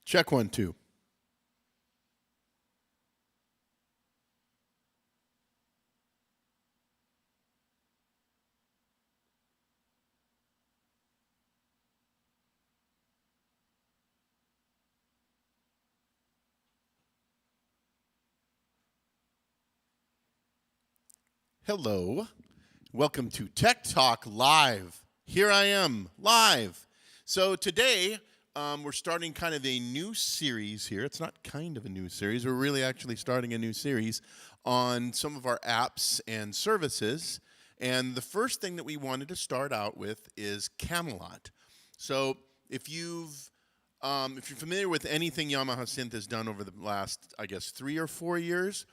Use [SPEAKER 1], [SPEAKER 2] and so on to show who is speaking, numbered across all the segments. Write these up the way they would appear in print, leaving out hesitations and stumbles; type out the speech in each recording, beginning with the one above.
[SPEAKER 1] Check 1, 2. Hello. Welcome to Tech Talk Live. Here I am, live. So today, we're starting kind of a new series here. It's not kind of a new series. We're really actually starting a new series on some of our apps and services. And the first thing that we wanted to start out with is Camelot. So if you're familiar with anything Yamaha Synth has done over the last, I guess, 3 or 4 years,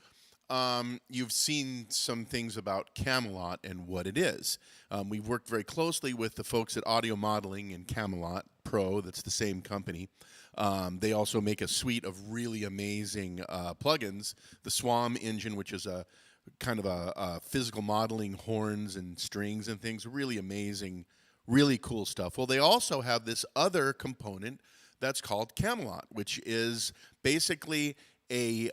[SPEAKER 1] you've seen some things about Camelot and what it is. We've worked very closely with the folks at Audio Modeling and Camelot Pro. That's the same company. They also make a suite of really amazing plugins. The Swam engine, which is a kind of a physical modeling horns and strings and things. Really amazing, really cool stuff. Well, they also have this other component that's called Camelot, which is basically a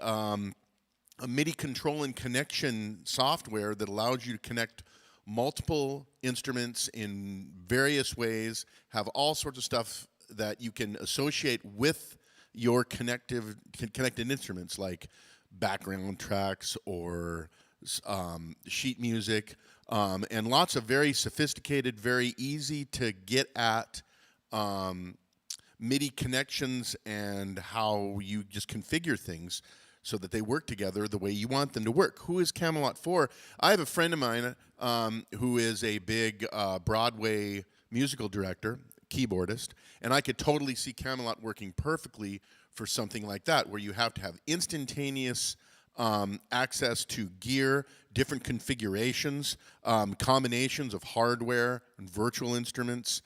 [SPEAKER 1] MIDI control and connection software that allows you to connect multiple instruments in various ways, have all sorts of stuff that you can associate with your connected instruments, like background tracks or sheet music, and lots of very sophisticated, very easy to get at MIDI connections and how you just configure things so that they work together the way you want them to work. Who is Camelot for? I have a friend of mine who is a big Broadway musical director, keyboardist, and I could totally see Camelot working perfectly for something like that, where you have to have instantaneous access to gear, different configurations, combinations of hardware and virtual instruments,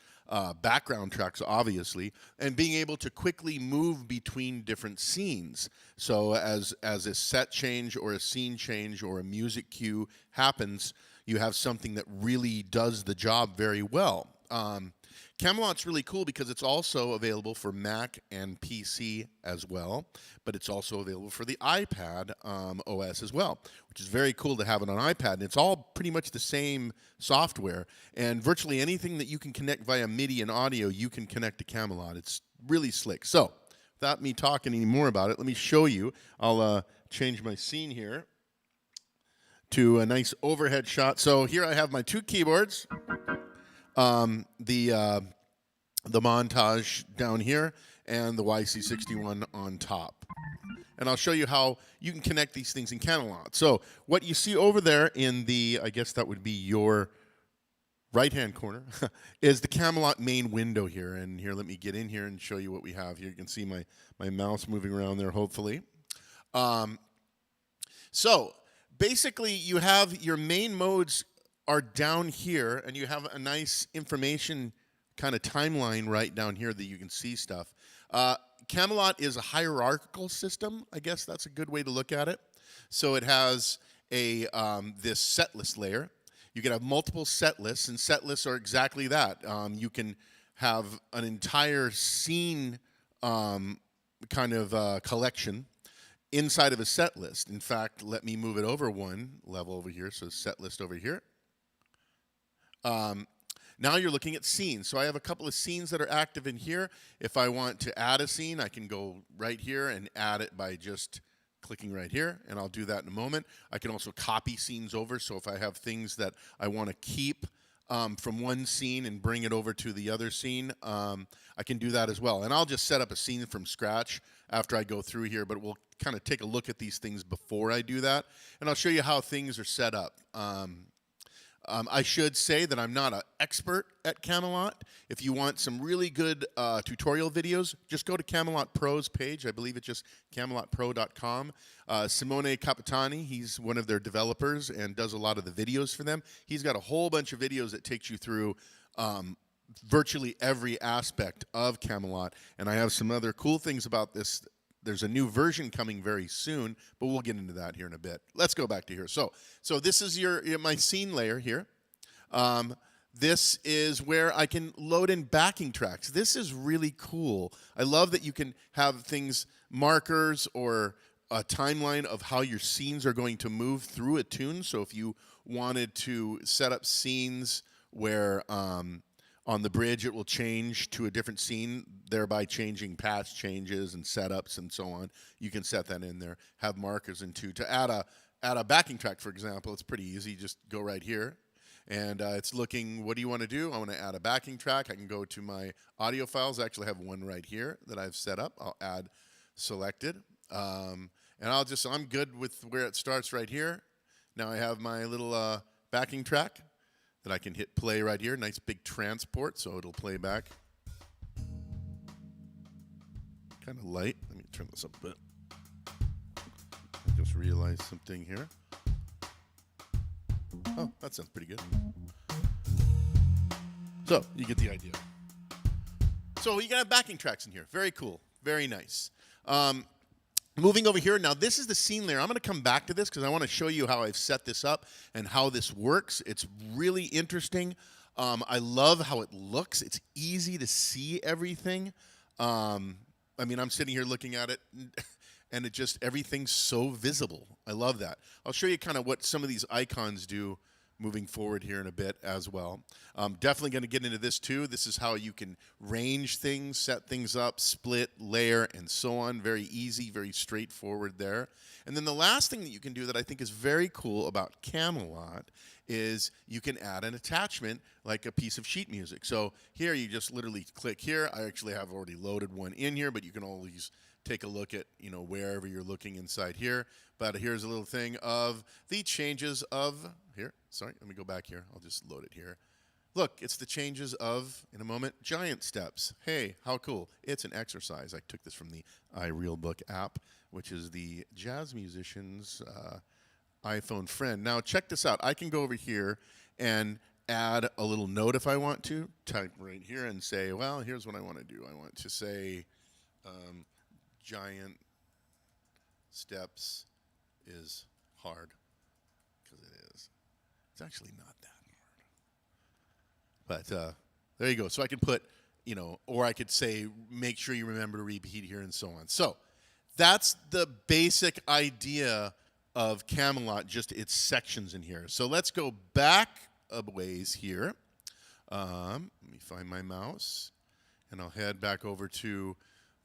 [SPEAKER 1] background tracks, obviously, and being able to quickly move between different scenes. So as a set change or a scene change or a music cue happens, you have something that really does the job very well. Camelot's really cool because it's also available for Mac and PC as well, but it's also available for the iPad OS as well, which is very cool to have it on iPad. And it's all pretty much the same software, and virtually anything that you can connect via MIDI and audio, you can connect to Camelot. It's really slick. So without me talking any more about it, let me show you. I'll change my scene here to a nice overhead shot. So here I have my 2 keyboards. The montage down here and the YC61 on top. And I'll show you how you can connect these things in Camelot. So what you see over there in the, I guess that would be your right-hand corner, is the Camelot main window here. And here, let me get in here and show you what we have here. You can see my mouse moving around there, hopefully. So basically, you have your main modes are down here, and you have a nice information kind of timeline right down here that you can see stuff. Camelot is a hierarchical system. I guess that's a good way to look at it. So it has this set list layer. You can have multiple set lists, and set lists are exactly that. You can have an entire scene kind of collection inside of a set list. In fact, let me move it over one level over here. So set list over here. Now you're looking at scenes. So I have a couple of scenes that are active in here. If I want to add a scene, I can go right here and add it by just clicking right here, and I'll do that in a moment. I can also copy scenes over, so if I have things that I want to keep from one scene and bring it over to the other scene, I can do that as well. And I'll just set up a scene from scratch after I go through here, but we'll kind of take a look at these things before I do that, and I'll show you how things are set up. I should say that I'm not an expert at Camelot. If you want some really good tutorial videos, just go to Camelot Pro's page. I believe it's just camelotpro.com. Simone Capitani, he's one of their developers and does a lot of the videos for them. He's got a whole bunch of videos that takes you through virtually every aspect of Camelot. And I have some other cool things about this. There's a new version coming very soon, but we'll get into that here in a bit. Let's go back to here. So this is my scene layer here. This is where I can load in backing tracks. This is really cool. I love that you can have things, markers or a timeline of how your scenes are going to move through a tune. So if you wanted to set up scenes where on the bridge it will change to a different scene, thereby changing patch changes and setups and so on, you can set that in there. Have markers in too. To add a backing track, for example, it's pretty easy. Just go right here. And it's looking, what do you want to do? I want to add a backing track. I can go to my audio files. I actually have one right here that I've set up. I'll add selected. And I'm good with where it starts right here. Now I have my little backing track that I can hit play right here. Nice big transport, so it'll play back. Kind of light. Let me turn this up a bit. I just realized something here. Oh, that sounds pretty good. So, you get the idea. So, you can have backing tracks in here. Very cool. Very nice. Moving over here. Now, this is the scene layer. I'm going to come back to this because I want to show you how I've set this up and how this works. It's really interesting. I love how it looks. It's easy to see everything. I'm sitting here looking at it, and everything's so visible. I love that. I'll show you kind of what some of these icons do moving forward here in a bit as well. Definitely going to get into this too. This is how you can range things, set things up, split, layer, and so on. Very easy, very straightforward there. And then the last thing that you can do that I think is very cool about Camelot is you can add an attachment like a piece of sheet music. So here you just literally click here. I actually have already loaded one in here, but you can always take a look at, wherever you're looking inside here. But here's a little thing of the changes of, let me go back here. I'll just load it here. Look, it's the changes of, in a moment, giant steps. Hey, how cool. It's an exercise. I took this from the iRealBook app, which is the jazz musician's iPhone friend. Now, check this out. I can go over here and add a little note if I want to. Type right here and say, well, here's what I want to do. I want to say giant steps is hard, because it is. It's actually not that hard. But there you go. So I can put, or I could say, make sure you remember to repeat here and so on. So that's the basic idea of Camelot, just its sections in here. So let's go back a ways here. Let me find my mouse, and I'll head back over to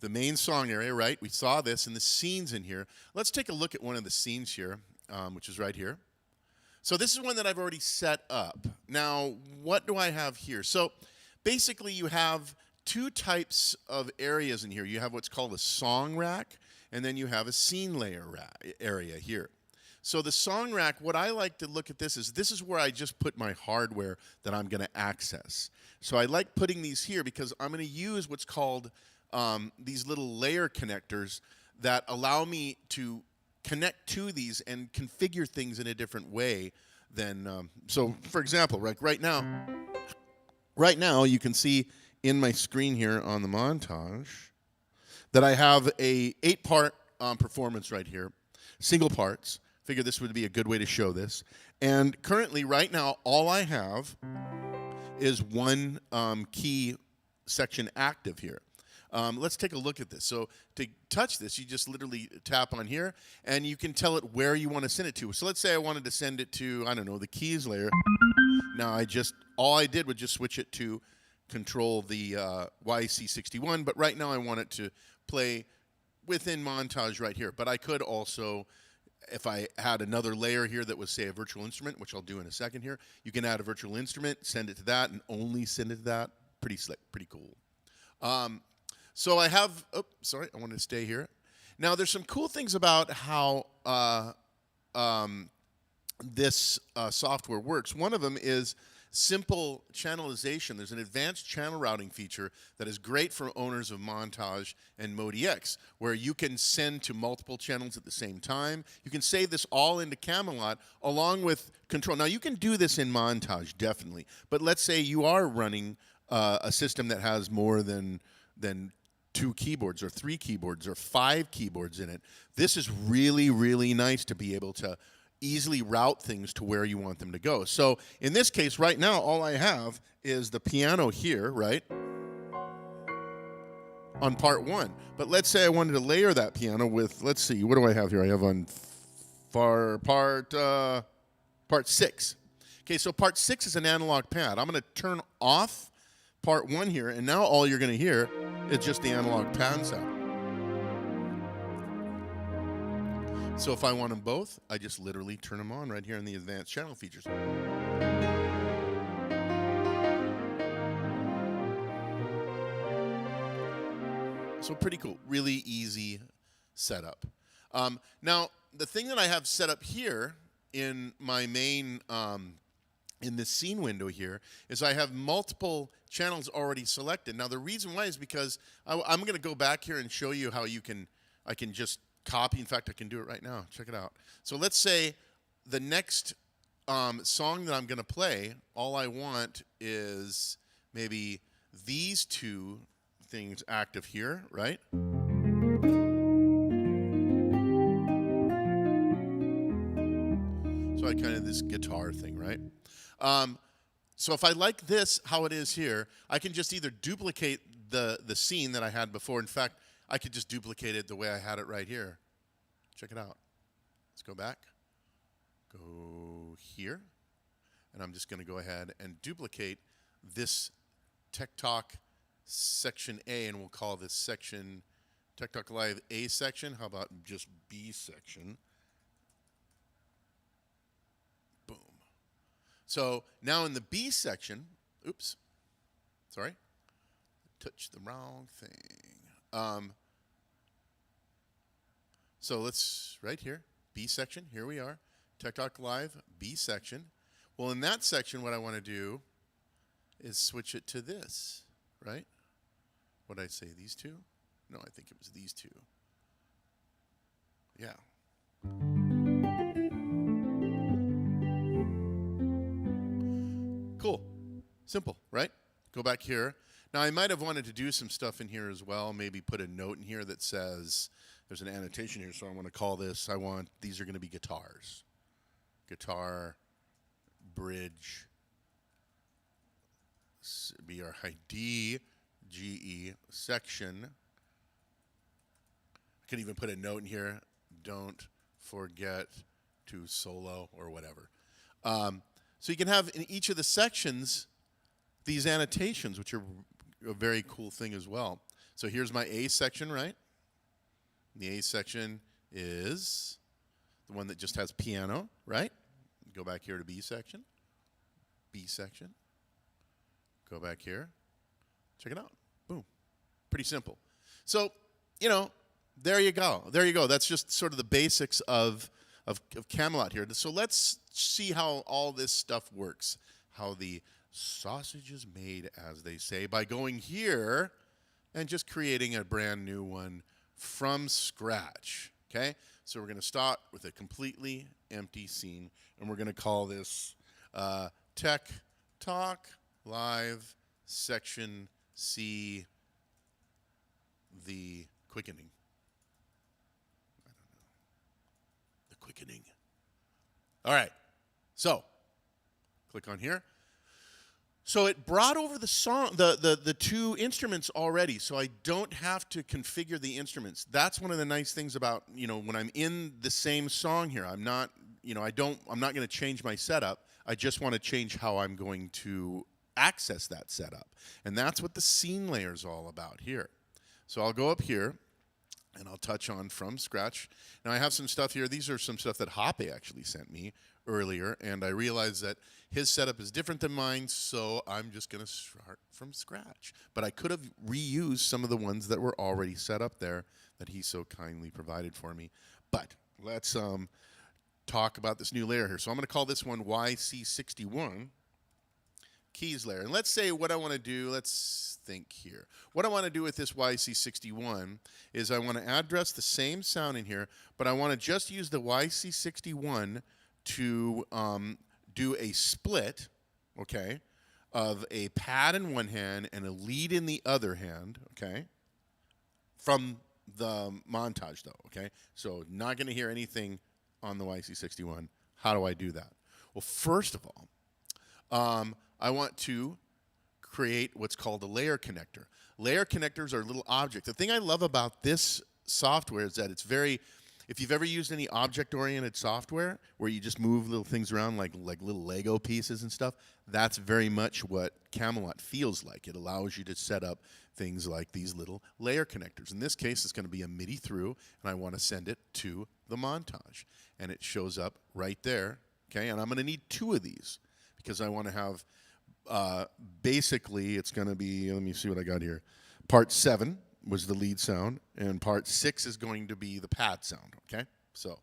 [SPEAKER 1] the main song area, right? We saw this in the scenes in here. Let's take a look at one of the scenes here, which is right here. So this is one that I've already set up. Now, what do I have here? So basically you have two types of areas in here. You have what's called a song rack, and then you have a scene layer area here. So the song rack, what I like to look at this is where I just put my hardware that I'm going to access. So I like putting these here because I'm going to use what's called these little layer connectors that allow me to connect to these and configure things in a different way than, so for example, right now you can see in my screen here on the montage that I have a 8-part performance right here, single parts. Figured this would be a good way to show this. And currently, right now, all I have is one key section active here. Let's take a look at this. So to touch this, you just literally tap on here, and you can tell it where you want to send it to. So let's say I wanted to send it to, I don't know, the keys layer. Now all I did was just switch it to control the YC61, but right now I want it to play within montage right here. But I could also, if I had another layer here that was, say, a virtual instrument, which I'll do in a second here, you can add a virtual instrument, send it to that, and only send it to that. Pretty slick, pretty cool. So I have, I wanted to stay here. Now, there's some cool things about how this software works. One of them is simple channelization. There's an advanced channel routing feature that is great for owners of Montage and ModiX, where you can send to multiple channels at the same time. You can save this all into Camelot along with control. Now, you can do this in Montage, definitely. But let's say you are running a system that has more than 2 keyboards or 3 keyboards or 5 keyboards in it. This is really, really nice to be able to easily route things to where you want them to go. So in this case, right now, all I have is the piano here, right, on part 1. But let's say I wanted to layer that piano with, let's see, what do I have here? I have on part 6. Okay, so part 6 is an analog pad. I'm going to turn off part 1 here, and now all you're going to hear is just the analog pad sound. So if I want them both, I just literally turn them on right here in the advanced channel features. So pretty cool, really easy setup. Now, the thing that I have set up here in my main, in this scene window here, is I have multiple channels already selected. Now, the reason why is because I'm going to go back here and show you how I can just copy. In fact, I can do it right now. Check it out. So let's say the next song that I'm going to play, all I want is maybe these two things active here, right? So I kind of this guitar thing, right? So if I like this, how it is here, I can just either duplicate the scene that I had before. In fact, I could just duplicate it the way I had it right here. Check it out. Let's go back. Go here. And I'm just going to go ahead and duplicate this Tech Talk section A, and we'll call this section Tech Talk Live A section. How about just B section? Boom. So now in the B section, oops, sorry, touched the wrong thing. So let's, right here, B section, here we are, Tech Talk Live, B section. Well, in that section, what I want to do is switch it to this, right? What did I say, these two? No, I think it was these two. Yeah. Cool. Simple, right? Go back here. Now, I might have wanted to do some stuff in here as well, maybe put a note in here that says, there's an annotation here, so I want to call this, these are going to be guitars. Guitar, bridge, B-R-I-D, G-E, section. I could even put a note in here, don't forget to solo or whatever. So you can have in each of the sections these annotations, which are a very cool thing as well. So here's my A section, right? The A section is the one that just has piano, right? Go back here to B section. B section. Go back here. Check it out. Boom. Pretty simple. So, there you go. There you go. That's just sort of the basics of Camelot here. So let's see how all this stuff works. How the sausage is made, as they say, by going here and just creating a brand new one from scratch, okay? So we're going to start with a completely empty scene, and we're going to call this Tech Talk Live Section C, the quickening. I don't know. The quickening. All right. So click on here. So it brought over the song, the two instruments already, so I don't have to configure the instruments. That's one of the nice things about, when I'm in the same song here. I'm not going to change my setup. I just want to change how I'm going to access that setup. And that's what the scene layer is all about here. So I'll go up here and I'll touch on from scratch. Now I have some stuff here. These are some stuff that Hoppe actually sent me earlier, and I realized that his setup is different than mine, so I'm just going to start from scratch. But I could have reused some of the ones that were already set up there that he so kindly provided for me. But let's talk about this new layer here. So I'm going to call this one YC61 keys layer. And let's say what I want to do, let's think here. What I want to do with this YC61 is I want to address the same sound in here, but I want to just use the YC61 to do a split, okay, of a pad in one hand and a lead in the other hand, okay, from the montage though, okay? So not going to hear anything on the YC61. How do I do that? Well, first of all, I want to create what's called a layer connector. Layer connectors are little objects. The thing I love about this software is that it's very, if you've ever used any object-oriented software where you just move little things around like little Lego pieces and stuff, that's very much what Camelot feels like. It allows you to set up things like these little layer connectors. In this case, it's going to be a MIDI through, and I want to send it to the montage. And it shows up right there, okay? And I'm going to need 2 of these because I want to have, basically, it's going to be, let me see what I got here. Part 7 was the lead sound, and part 6 is going to be the pad sound, okay? So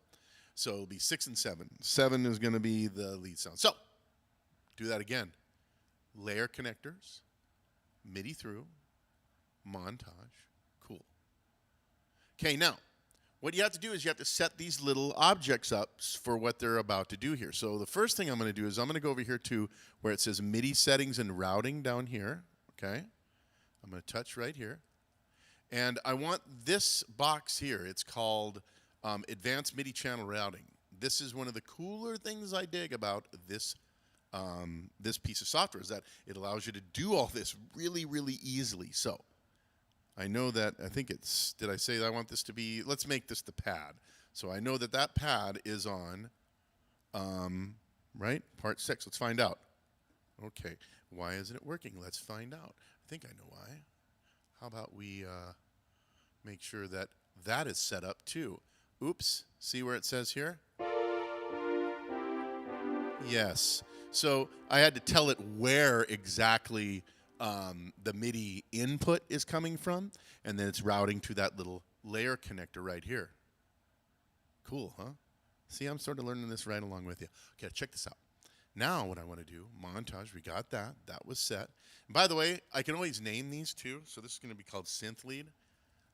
[SPEAKER 1] it'll be 6 and 7. 7 is going to be the lead sound. So, do that again. Layer connectors, MIDI through, montage, cool. Okay, now, what you have to do is you have to set these little objects up for what they're about to do here. So the first thing I'm going to do is I'm going to go over here to where it says MIDI settings and routing down here, okay? I'm going to touch right here. And I want this box here. It's called Advanced MIDI Channel Routing. This is one of the cooler things I dig about this this piece of software, is that it allows you to do all this really, really easily. So I know that, I think it's, did I say that I want this to be, let's make this the pad. So I know that that pad is on, right, part 6. Let's find out. Okay, why isn't it working? Let's find out. I think I know why. How about we make sure that that is set up too. Oops, see where it says here? Yes. So I had to tell it where exactly the MIDI input is coming from, and then it's routing to that little layer connector right here. Cool, huh? See, I'm sort of learning this right along with you. Okay, check this out. Now what I want to do, montage, we got that. That was set. And by the way, I can always name these too. So this is going to be called Synth Lead.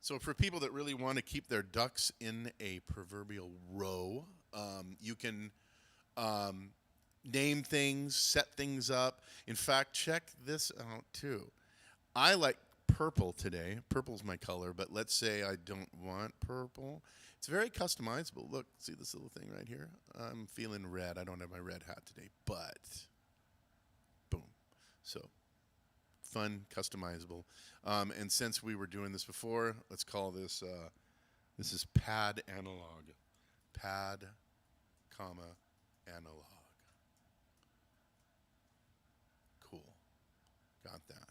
[SPEAKER 1] So for people that really want to keep their ducks in a proverbial row, you can name things, set things up. In fact, check this out too. I like purple today. Purple's my color, but let's say I don't want purple. It's very customizable. Look, see this little thing right here? I'm feeling red. I don't have my red hat today, but boom. So fun, customizable. And since we were doing this before, let's call this, this is pad analog. Pad, comma, analog. Cool. Got that.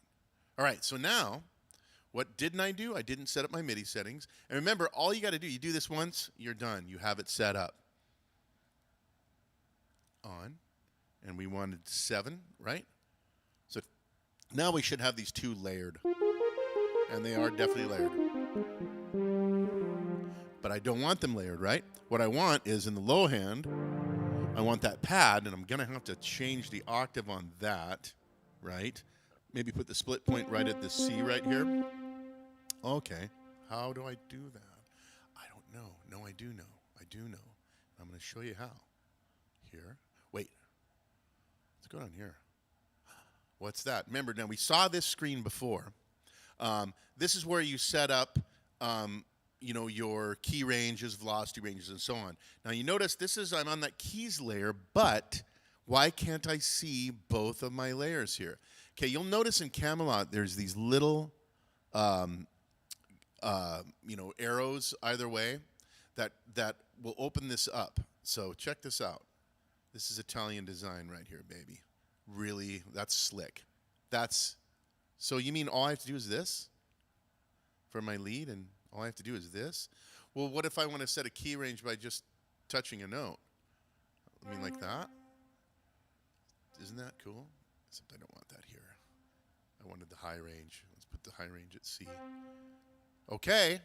[SPEAKER 1] All right, so now, what didn't I do? I didn't set up my MIDI settings. And remember, all you got to do, you do this once, you're done. You have it set up. On. And we wanted 7, right? So now we should have these 2 layered. And they are definitely layered. But I don't want them layered, right? What I want is in the low hand, I want that pad, and I'm going to have to change the octave on that, right? Maybe put the split point right at the C right here. Okay, how do I do that? I don't know. No, I do know. I do know. I'm going to show you how. Here. Wait. Let's go down here. What's that? Remember, now we saw this screen before. This is where you set up, you know, your key ranges, velocity ranges, and so on. Now you notice this is, I'm on that keys layer, but why can't I see both of my layers here? Okay, you'll notice in Camelot there's these little you know, arrows either way that will open this up. So check this out. This is Italian design right here, baby. Really, that's slick. That's, so you mean all I have to do is this for my lead, and all I have to do is this? Well, what if I want to set a key range by just touching a note? I mean, like that? Isn't that cool? Except I don't want that here. I wanted the high range. Let's put the high range at C. Okay,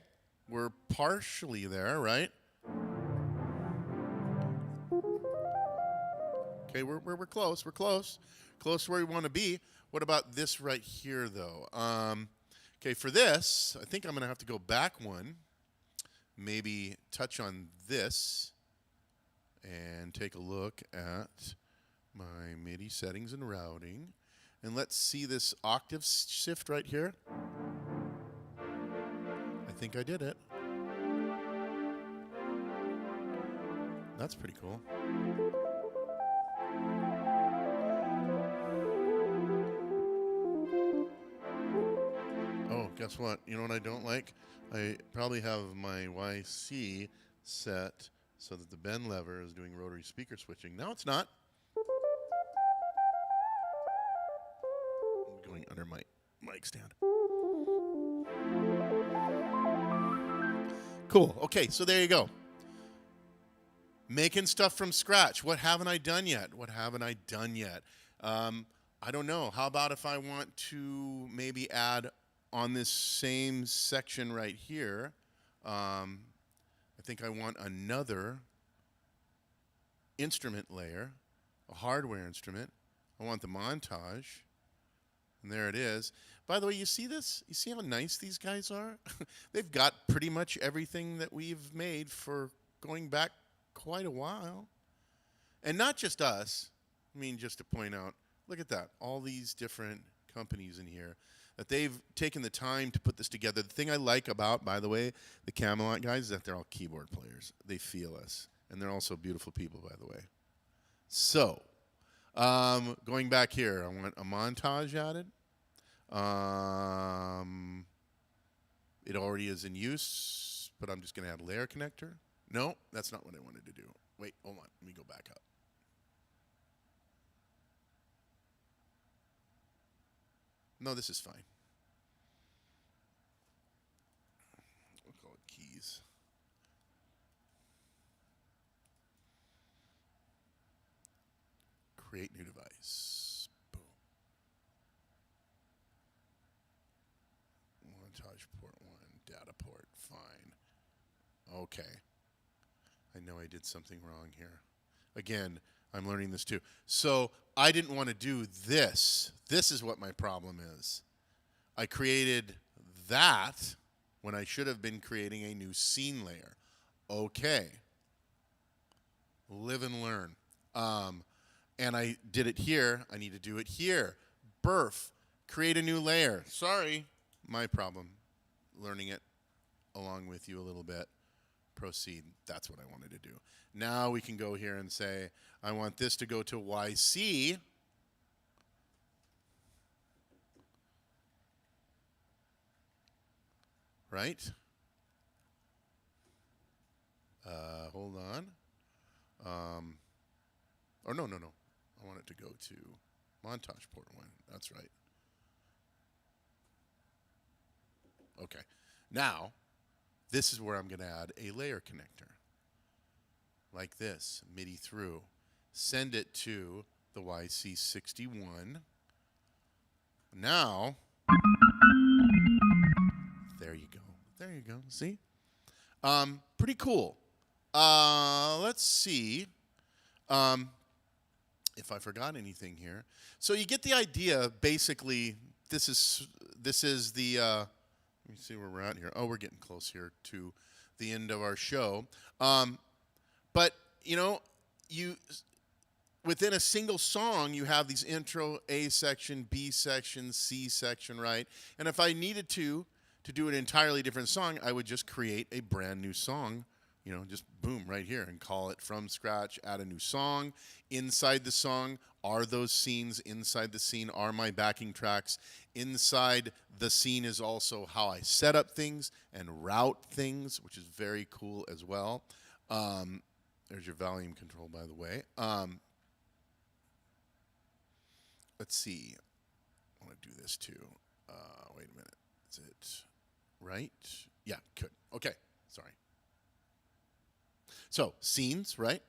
[SPEAKER 1] we're partially there, right? Okay, we're close. We're close. Close to where we want to be. What about this right here, though? Okay, for this, I think I'm going to have to go back one. Maybe touch on this and take a look at my MIDI settings and routing. And let's see this octave shift right here. I think I did it. That's pretty cool. guess what? You know what I don't like? I probably have my YC set so that the bend lever is doing rotary speaker switching. Now it's not. I'm going under my mic stand. Cool. Okay, so there you go. Making stuff from scratch. What haven't I done yet? What haven't I done yet? I don't know. How about if I want to maybe add on this same section right here, I think I want another instrument layer, a hardware instrument. I want the montage. And there it is. By the way, you see this? You see how nice these guys are? They've got pretty much everything that we've made for going back quite a while. And not just us. I mean, just to point out, look at that. All these different companies in here that they've taken the time to put this together. The thing I like about, by the way, the Camelot guys is that they're all keyboard players. They feel us. And they're also beautiful people, by the way. So, going back here, I want a montage added. It already is in use, but I'm just going to add a layer connector. No, that's not what I wanted to do. Wait, hold on. Let me go back up. No, this is fine. We'll call it keys. Create new device. Boom. Montage port 1, data port, fine. Okay. I know I did something wrong here. Again, I'm learning this too. So I didn't want to do this. This is what my problem is. I created that when I should have been creating a new scene layer. Okay. Live and learn. And I did it here. I need to do it here. Burf. Create a new layer. Sorry. My problem. Learning it along with you a little bit. Proceed. That's what I wanted to do. Now we can go here and say, I want this to go to YC. Right? Hold on. Or no. I want it to go to montage port 1. That's right. Okay. Now, this is where I'm going to add a layer connector. Like this, MIDI through. Send it to the YC61. Now, there you go. There you go. See? Pretty cool. Let's see if I forgot anything here. So you get the idea. Basically, this is the. Let me see where we're at here. Oh, we're getting close here to the end of our show. But you know, within a single song, you have these intro, A section, B section, C section, right? And if I needed to do an entirely different song, I would just create a brand new song. You know, just boom, right here, and call it from scratch, add a new song. Inside the song are those scenes. Inside the scene are my backing tracks. Inside the scene is also how I set up things and route things, which is very cool as well. There's your volume control, by the way. Let's see. I want to do this too. Wait a minute. Is it right? Yeah, good. Okay, sorry. So, scenes, right?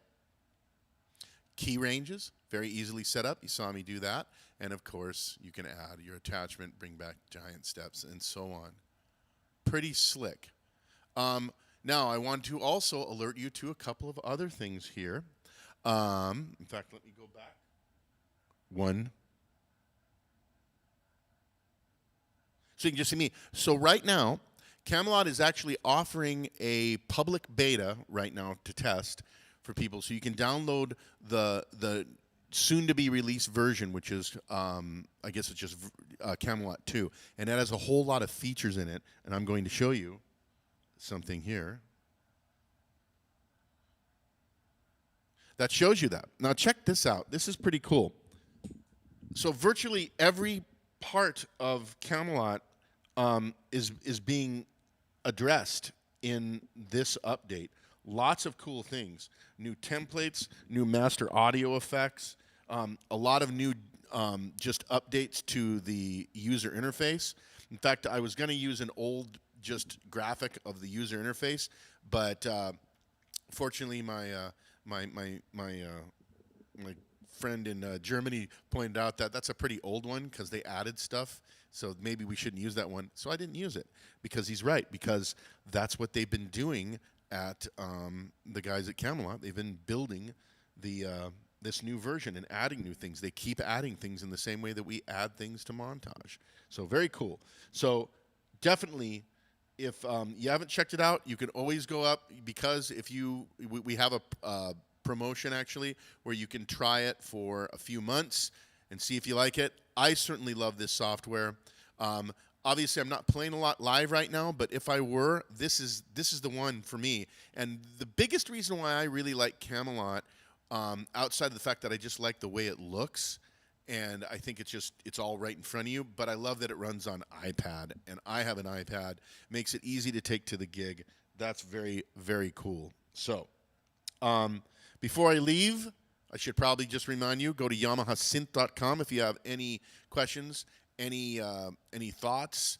[SPEAKER 1] Key ranges, very easily set up. You saw me do that. And, of course, you can add your attachment, bring back giant steps, and so on. Pretty slick. Now, I want to also alert you to a couple of other things here. In fact, let me go back. One. So you can just see me. So right now, Camelot is actually offering a public beta right now to test for people. So you can download the soon-to-be released version, which is, I guess it's just Camelot 2. And that has a whole lot of features in it. And I'm going to show you something here that shows you that. Now check this out. This is pretty cool. So virtually every part of Camelot is being addressed in this update. Lots of cool things, new templates, new master audio effects, a lot of new just updates to the user interface. In fact, I was going to use an old just graphic of the user interface, but fortunately, my friend in Germany pointed out that that's a pretty old one because they added stuff. So maybe we shouldn't use that one. So I didn't use it because he's right, because that's what they've been doing at the guys at Camelot. They've been building the this new version and adding new things. They keep adding things in the same way that we add things to Montage. So very cool. So definitely, if you haven't checked it out, you can always go up, because if we have a promotion actually where you can try it for a few months and see if you like it. I certainly love this software. Obviously, I'm not playing a lot live right now, but if I were, this is the one for me. And the biggest reason why I really like Camelot, outside of the fact that I just like the way it looks, and I think it's all right in front of you, but I love that it runs on iPad, and I have an iPad. Makes it easy to take to the gig. That's very, very cool. So, before I leave, I should probably just remind you, go to YamahaSynth.com if you have any questions, any thoughts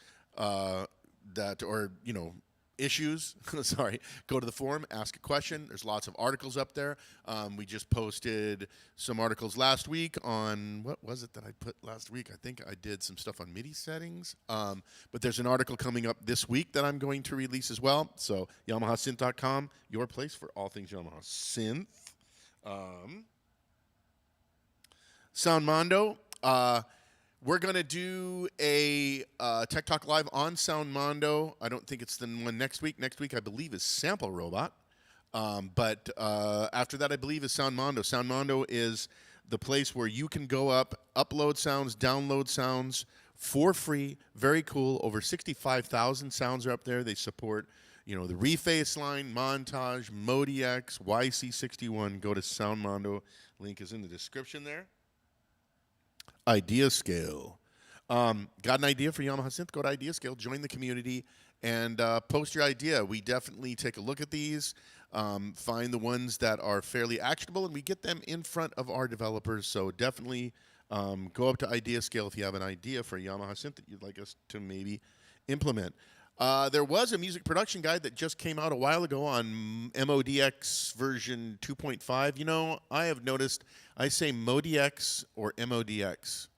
[SPEAKER 1] issues. Sorry, go to the forum, ask a question. There's lots of articles up there. We just posted some articles last week on, what was it that I put last week? I think I did some stuff on MIDI settings. But there's an article coming up this week that I'm going to release as well. So YamahaSynth.com, your place for all things Yamaha Synth. Soundmondo. We're going to do a Tech Talk Live on Soundmondo. I don't think it's the one next week. Next week, I believe, is Sample Robot. But after that, I believe, is Soundmondo. Soundmondo is the place where you can go up, upload sounds, download sounds for free. Very cool. Over 65,000 sounds are up there. They support, the Reface line, Montage, ModiX, YC61. Go to Soundmondo. Link is in the description there. Idea Scale. Got an idea for Yamaha Synth? Go to Idea Scale, join the community, and post your idea. We definitely take a look at these, find the ones that are fairly actionable, and we get them in front of our developers. So definitely go up to Idea Scale if you have an idea for a Yamaha Synth that you'd like us to maybe implement. There was a music production guide that just came out a while ago on MODX version 2.5. I have noticed I say MODX or MODX.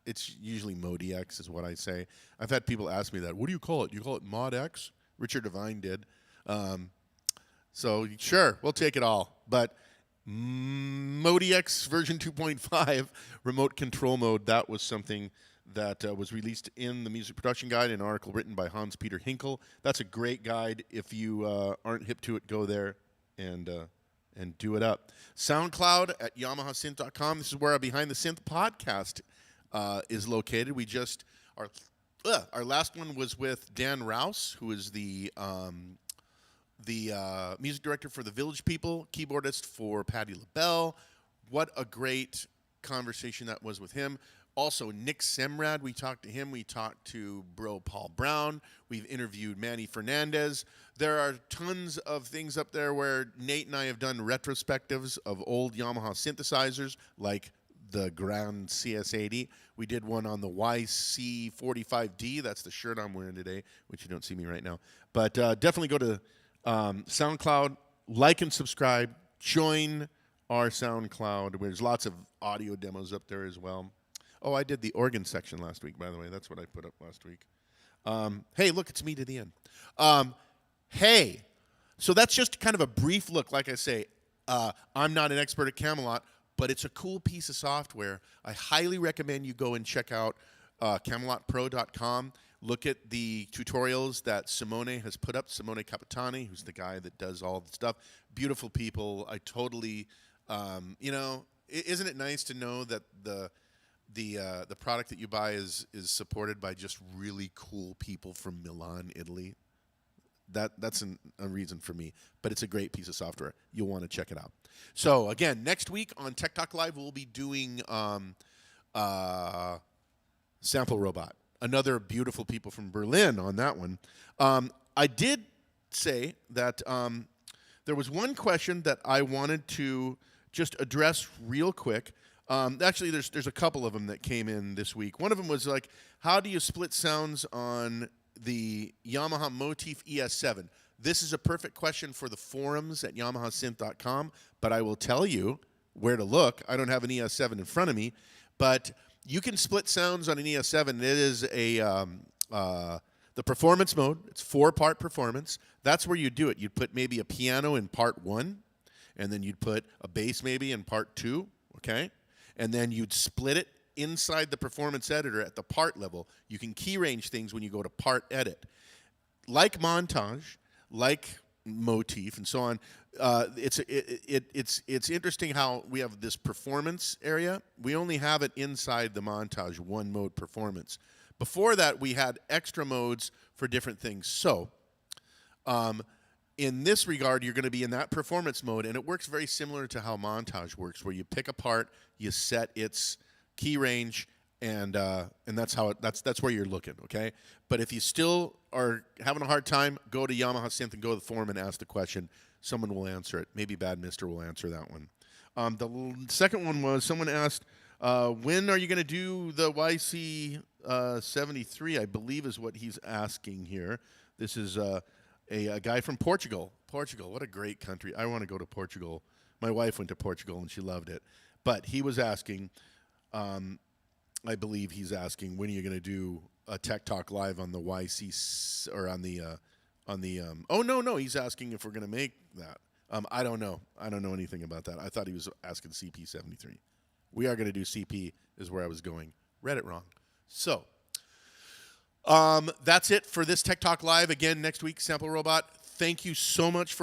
[SPEAKER 1] It's usually MODX is what I say. I've had people ask me that. What do you call it? You call it ModX? Richard Devine did. So sure, we'll take it all. But MODX version 2.5, remote control mode, that was something that was released in the Music Production Guide, an article written by Hans-Peter Hinkel. That's a great guide. If you aren't hip to it, go there and do it up. SoundCloud at YamahaSynth.com. This is where our Behind the Synth podcast is located. We just our last one was with Dan Rouse, who is the music director for the Village People, keyboardist for Patti LaBelle. What a great conversation that was with him. Also, Nick Semrad, we talked to him. We talked to bro Paul Brown. We've interviewed Manny Fernandez. There are tons of things up there where Nate and I have done retrospectives of old Yamaha synthesizers, like the Grand CS80. We did one on the YC45D. That's the shirt I'm wearing today, which you don't see me right now. But definitely go to SoundCloud, like and subscribe. Join our SoundCloud. There's lots of audio demos up there as well. Oh, I did the organ section last week, by the way. That's what I put up last week. Hey, look, it's me to the end. Hey, so that's just kind of a brief look. Like I say, I'm not an expert at Camelot, but it's a cool piece of software. I highly recommend you go and check out CamelotPro.com. Look at the tutorials that Simone has put up. Simone Capitani, who's the guy that does all the stuff. Beautiful people. I totally, isn't it nice to know that the product that you buy is supported by just really cool people from Milan, Italy. That's a reason for me, but it's a great piece of software. You'll want to check it out. So again, next week on Tech Talk Live, we'll be doing Sample Robot. another beautiful people from Berlin on that one. I did say that there was one question that I wanted to just address real quick. Actually, there's a couple of them that came in this week. One of them was like, how do you split sounds on the Yamaha Motif ES7? This is a perfect question for the forums at YamahaSynth.com, but I will tell you where to look. I don't have an ES7 in front of me, but you can split sounds on an ES7. It is the performance mode. It's 4-part performance. That's where you do it. You'd put maybe a piano in part 1, and then you'd put a bass maybe in part 2, okay? And then you'd split it inside the performance editor at the part level. You can key range things when you go to part edit. Like Montage, like Motif, and so on, it's interesting how we have this performance area. We only have it inside the Montage 1-mode performance. Before that, we had extra modes for different things. So in this regard, you're going to be in that performance mode, and it works very similar to how Montage works, where you pick a part, you set its key range, and that's how that's where you're looking, okay? But if you still are having a hard time, go to Yamaha Synth and go to the forum and ask the question. Someone will answer it. Maybe Bad Mister will answer that one. The second one was someone asked, when are you going to do the YC 73, I believe is what he's asking here. This is a guy from Portugal. Portugal, what a great country. I want to go to Portugal. My wife went to Portugal, and she loved it. But he was asking, I believe he's asking, when are you going to do a Tech Talk Live on the YC, or on the, oh, no, he's asking if we're going to make that. I don't know. I don't know anything about that. I thought he was asking CP73. We are going to do CP is where I was going. Read it wrong. So that's it for this Tech Talk Live. Again, next week, Sample Robot. Thank you so much for